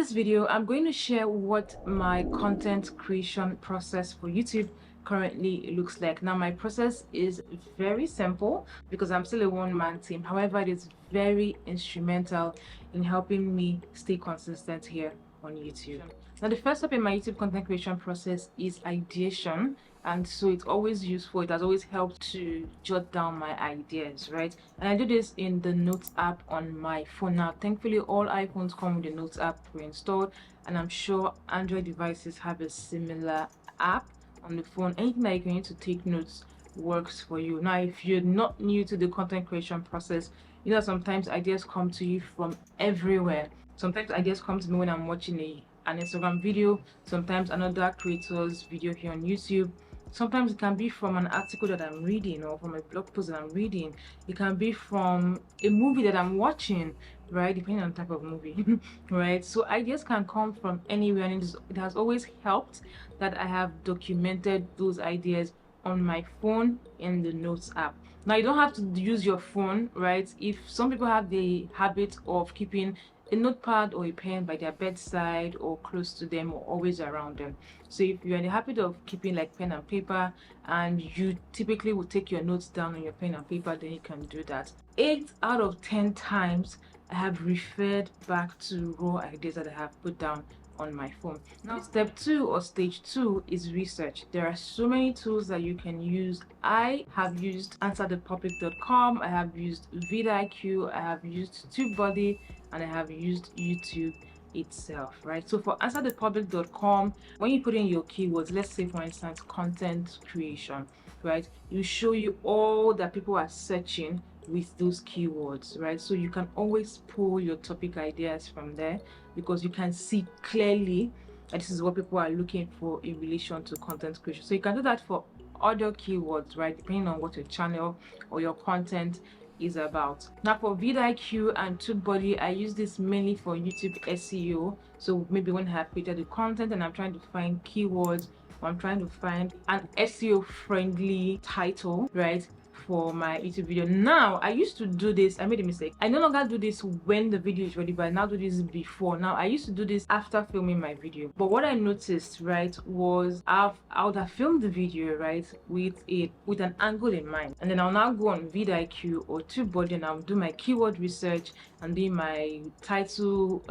this video, I'm going to share what my content creation process for YouTube currently looks like. Now, my process is very simple because I'm still a one-man team. However, it is very instrumental in helping me stay consistent here on YouTube. Now, the first step in my YouTube content creation process is ideation, and so it's always useful. It has always helped to jot down my ideas, right? And I do this in the Notes app on my phone. Now, thankfully, all iPhones come with the Notes app pre-installed, and I'm sure Android devices have a similar app on the phone. Anything that you can use to take notes works for you. Now, if you're not new to the content creation process, you know, sometimes ideas come to you from everywhere. Sometimes ideas come to me when I'm watching an Instagram video, sometimes another creator's video here on YouTube. Sometimes it can be from an article that I'm reading or from a blog post that I'm reading. It can be from a movie that I'm watching, right? Depending on the type of movie, right? So ideas can come from anywhere, and it has always helped that I have documented those ideas on my phone in the Notes app. Now, you don't have to use your phone, right? If some people have the habit of keeping a notepad or a pen by their bedside or close to them or always around them. So if you're in the habit of keeping like pen and paper, and you typically will take your notes down on your pen and paper, then you can do that. 8 out of 10 times I have referred back to raw ideas that I have put down on my phone. Now, step 2 or stage 2 is research. There are so many tools that you can use. I have used answerthepublic.com, I have used vidIQ, I have used TubeBuddy, and I have used YouTube itself, right? So for answerthepublic.com, when you put in your keywords, let's say for instance content creation, right, it will show you all that people are searching with those keywords, right? So you can always pull your topic ideas from there because you can see clearly that this is what people are looking for in relation to content creation. So you can do that for other keywords, right, depending on what your channel or your content is about. Now, for vidIQ and TubeBuddy, I use this mainly for YouTube SEO. So maybe when I have created the content and I'm trying to find keywords, or I'm trying to find an SEO friendly title, right, for my YouTube video. Now, I used to do this, I made a mistake. I no longer do this when the video is ready, but I now do this before. Now, I used to do this after filming my video. But what I noticed, right, was I would have filmed the video, right, with an angle in mind. And then I'll now go on vidIQ or TubeBuddy and I'll do my keyword research and do my title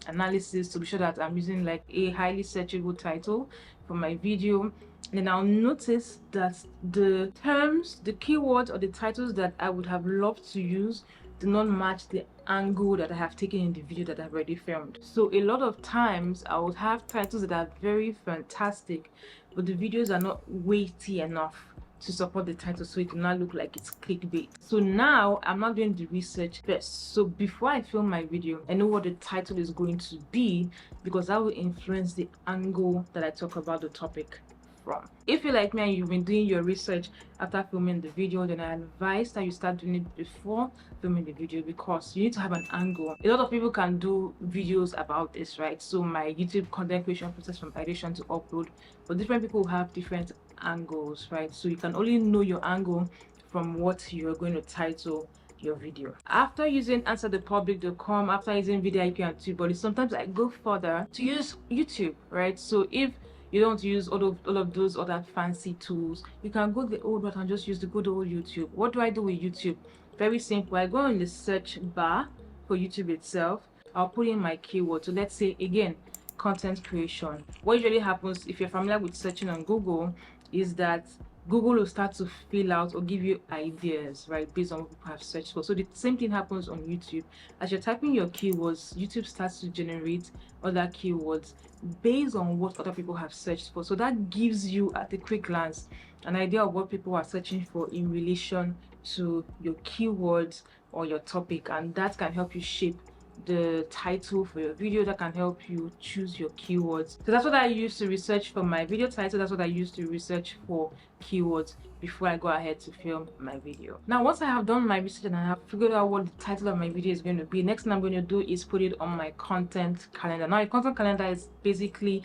analysis to be sure that I'm using like a highly searchable title for my video. And then I'll notice that the terms, the keywords or the titles that I would have loved to use do not match the angle that I have taken in the video that I've already filmed. So a lot of times I would have titles that are very fantastic, but the videos are not weighty enough to support the title, so it will not look like it's clickbait. So now I'm not doing the research first. So before I film my video, I know what the title is going to be because that will influence the angle that I talk about the topic from. If you're like me and you've been doing your research after filming the video, then I advise that you start doing it before filming the video because you need to have an angle. A lot of people can do videos about this, right? So my YouTube content creation process from ideation to upload, but different people have different angles, right? So you can only know your angle from what you're going to title your video. After using answerthepublic.com, after using vidIQ and TubeBuddy, sometimes I go further to use YouTube, right? So if you don't use all of those other fancy tools, you can go the old route and just use the good old YouTube. What do I do with YouTube? Very simple. I go in the search bar for YouTube itself. I'll put in my keyword. So let's say again, content creation. What usually happens if you're familiar with searching on Google is that Google will start to fill out or give you ideas, right, based on what people have searched for. So the same thing happens on YouTube. As you're typing your keywords, YouTube starts to generate other keywords based on what other people have searched for. So that gives you, at a quick glance, an idea of what people are searching for in relation to your keywords or your topic, and that can help you shape the title for your video. That can help you choose your keywords. So that's what I use to research for my video title. That's what I use to research for keywords before I go ahead to film my video. Now, once I have done my research and I have figured out what the title of my video is going to be, next thing I'm going to do is put it on my content calendar. Now, a content calendar is basically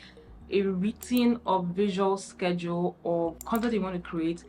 a written or visual schedule of content you want to create,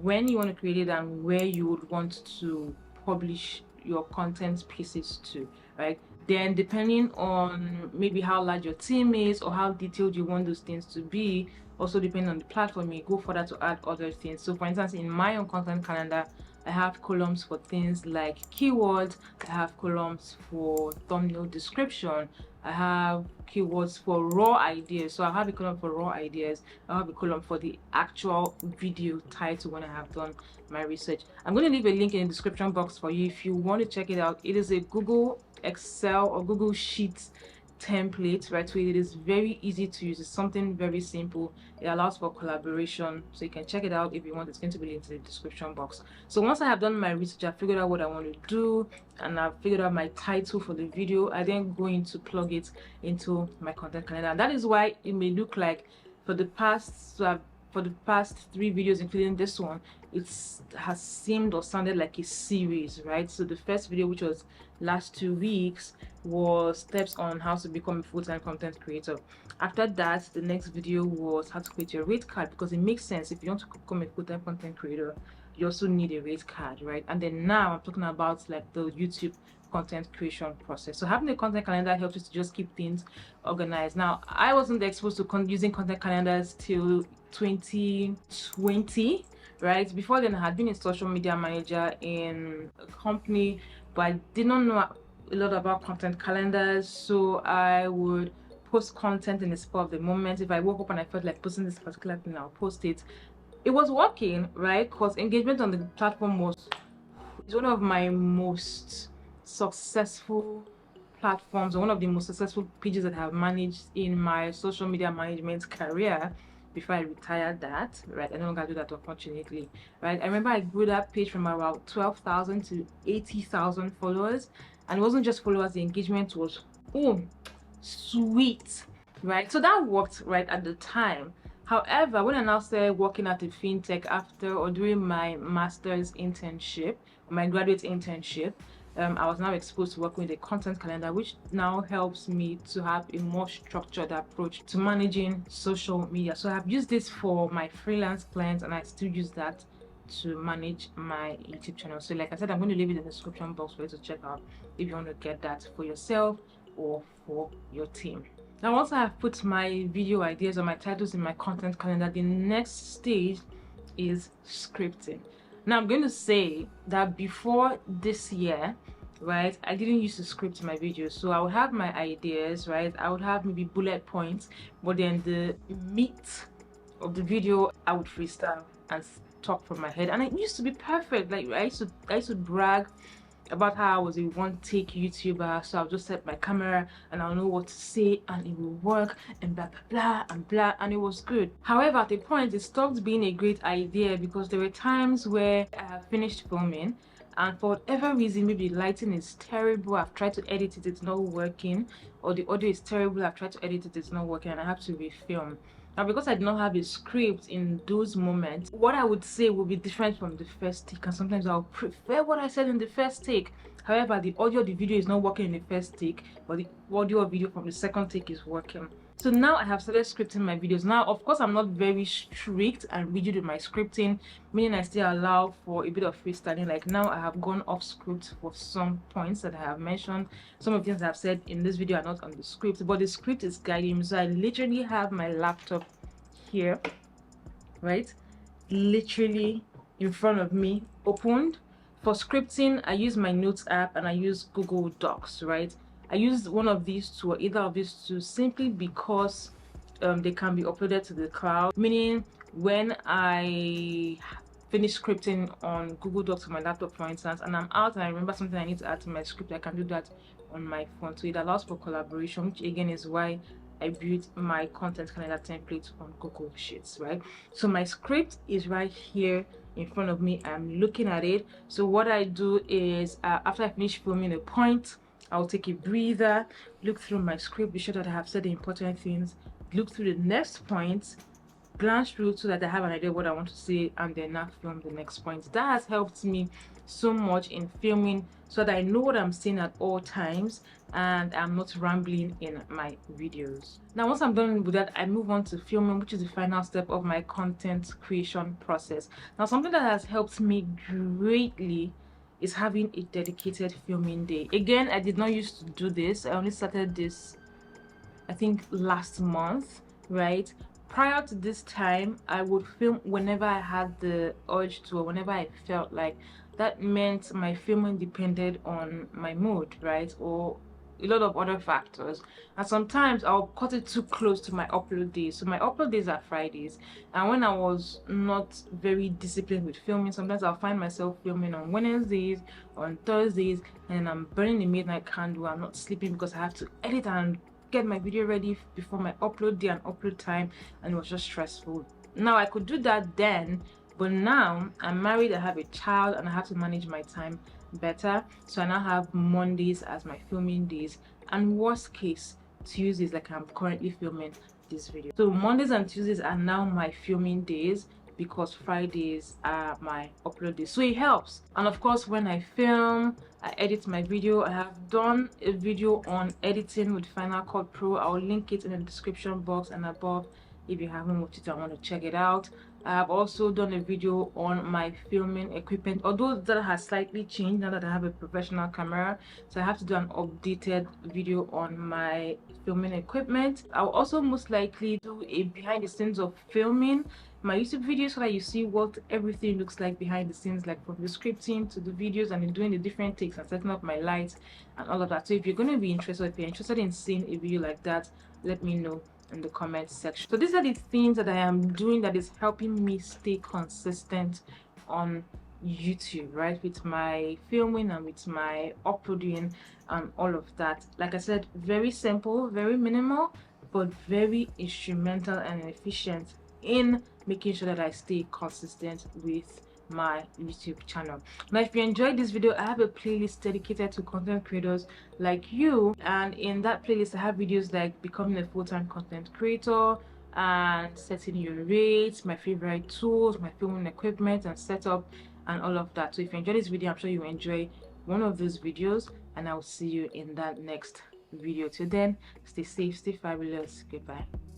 when you want to create it, and where you would want to publish your content pieces to, right? Then depending on maybe how large your team is or how detailed you want those things to be, also depending on the platform, you go further to add other things. So for instance, in my own content calendar, I have columns for things like keywords, I have columns for thumbnail description, I have keywords for raw ideas. So I have a column for raw ideas, I have a column for the actual video title when I have done my research. I'm going to leave a link in the description box for you if you want to check it out. It is a Google Excel or Google Sheets template, right? So it is very easy to use. It's something very simple. It allows for collaboration, so you can check it out if you want. It's going to be linked in the description box. So once I have done my research, I figured out what I want to do, and I've figured out my title for the video, I then go in to plug it into my content calendar. And that is why it may look like for the past 3 videos, including this one, it has seemed or sounded like a series, right? So the first video, which was last 2 weeks, was steps on how to become a full-time content creator. After that, the next video was how to create your rate card, because it makes sense. If you want to become a full-time content creator, you also need a rate card, right? And then now I'm talking about like the YouTube content creation process. So having a content calendar helps you to just keep things organized. Now, I wasn't exposed to using content calendars till 2020, right? Before then, I had been a social media manager in a company, but I did not know a lot about content calendars. So I would post content in the spur of the moment. If I woke up and I felt like posting this particular thing, I'll post it. It was working, right? Because engagement on the platform is one of my most successful platforms, or one of the most successful pages that I have managed in my social media management career before I retired that, right? I no longer do that, unfortunately, right? I remember I grew that page from about 12,000 to 80,000 followers, and it wasn't just followers, the engagement was sweet, right? So that worked right at the time. However, when I now started working at a fintech after or during my master's internship, my graduate internship, I was now exposed to working with a content calendar, which now helps me to have a more structured approach to managing social media. So I've used this for my freelance clients, and I still use that to manage my YouTube channel. So like I said, I'm going to leave it in the description box for you to check out if you want to get that for yourself or for your team. Now, once I have put my video ideas or my titles in my content calendar, the next stage is scripting. Now, I'm going to say that before this year, right, I didn't use to script my videos. So I would have my ideas, right? I would have maybe bullet points, but then the meat of the video, I would freestyle and talk from my head. And it used to be perfect. Like I used to brag about how I was a one-take YouTuber, so I'll just set my camera and I'll know what to say and it will work and blah blah blah and blah, and it was good. However, at a point it stopped being a great idea because there were times where I have finished filming and for whatever reason, maybe the lighting is terrible, I've tried to edit it, it's not working, or the audio is terrible, I've tried to edit it, it's not working, and I have to refilm. Now, because I did not have a script in those moments, what I would say will be different from the first take, and sometimes I'll prefer what I said in the first take. However, the audio, the video is not working in the first take, but the audio or video from the second take is working. So now I have started scripting my videos. Now, of course, I'm not very strict and rigid with my scripting, meaning I still allow for a bit of freestyling. Like now, I have gone off script for some points that I have mentioned. Some of the things I've said in this video are not on the script, but the script is guiding me. So I literally have my laptop here, right? Literally in front of me, opened. For scripting, I use my notes app and I use Google Docs, right? I use one of these two or either of these two simply because they can be uploaded to the cloud, meaning when I finish scripting on Google Docs on my laptop, for instance, and I'm out and I remember something I need to add to my script, I can do that on my phone. So it allows for collaboration, which again is why I built my content calendar template on Google Sheets, right? So my script is right here in front of me. I'm looking at it. So what I do is after I finish filming a point, I'll take a breather, look through my script, be sure that I have said the important things, look through the next point, glance through so that I have an idea of what I want to say, and then now film the next point. That has helped me so much in filming so that I know what I'm saying at all times and I'm not rambling in my videos. Now, once I'm done with that, I move on to filming, which is the final step of my content creation process. Now, something that has helped me greatly is having a dedicated filming day. Again, I did not used to do this. I only started this, I think, last month, right? Prior to this time, I would film whenever I had the urge to, or whenever I felt like. That meant my filming depended on my mood, right? Or a lot of other factors. And sometimes I'll cut it too close to my upload days. So my upload days are Fridays. And when I was not very disciplined with filming, sometimes I'll find myself filming on Wednesdays, on Thursdays, and I'm burning the midnight candle. I'm not sleeping because I have to edit and get my video ready before my upload day and upload time, and it was just stressful. Now I could do that then, but now I'm married, I have a child, and I have to manage my time better. So I now have Mondays as my filming days, and worst case Tuesdays, like I'm currently filming this video. So Mondays and Tuesdays are now my filming days because Fridays are my upload days. So it helps. And of course, when I film, I edit my video. I have done a video on editing with Final Cut Pro. I'll link it in the description box and above if you haven't watched it and want to check it out. I have also done a video on my filming equipment, although that has slightly changed now that I have a professional camera, so I have to do an updated video on my filming equipment. I'll also most likely do a behind the scenes of filming my YouTube videos so that you see what everything looks like behind the scenes, like from the scripting to the videos and doing the different takes and setting up my lights and all of that. So if you're going to be interested, if you're interested in seeing a video like that, let me know in the comment section. So these are the things that I am doing that is helping me stay consistent on YouTube, right, with my filming and with my uploading and all of that. Like I said, very simple, very minimal, but very instrumental and efficient in making sure that I stay consistent with my YouTube channel. Now if you enjoyed this video, I have a playlist dedicated to content creators like you, and in that playlist I have videos like becoming a full-time content creator and setting your rates, my favorite tools, my filming equipment and setup and all of that. So if you enjoyed this video, I'm sure you enjoy one of those videos, and I'll see you in that next video. Till then, stay safe, stay fabulous. Goodbye.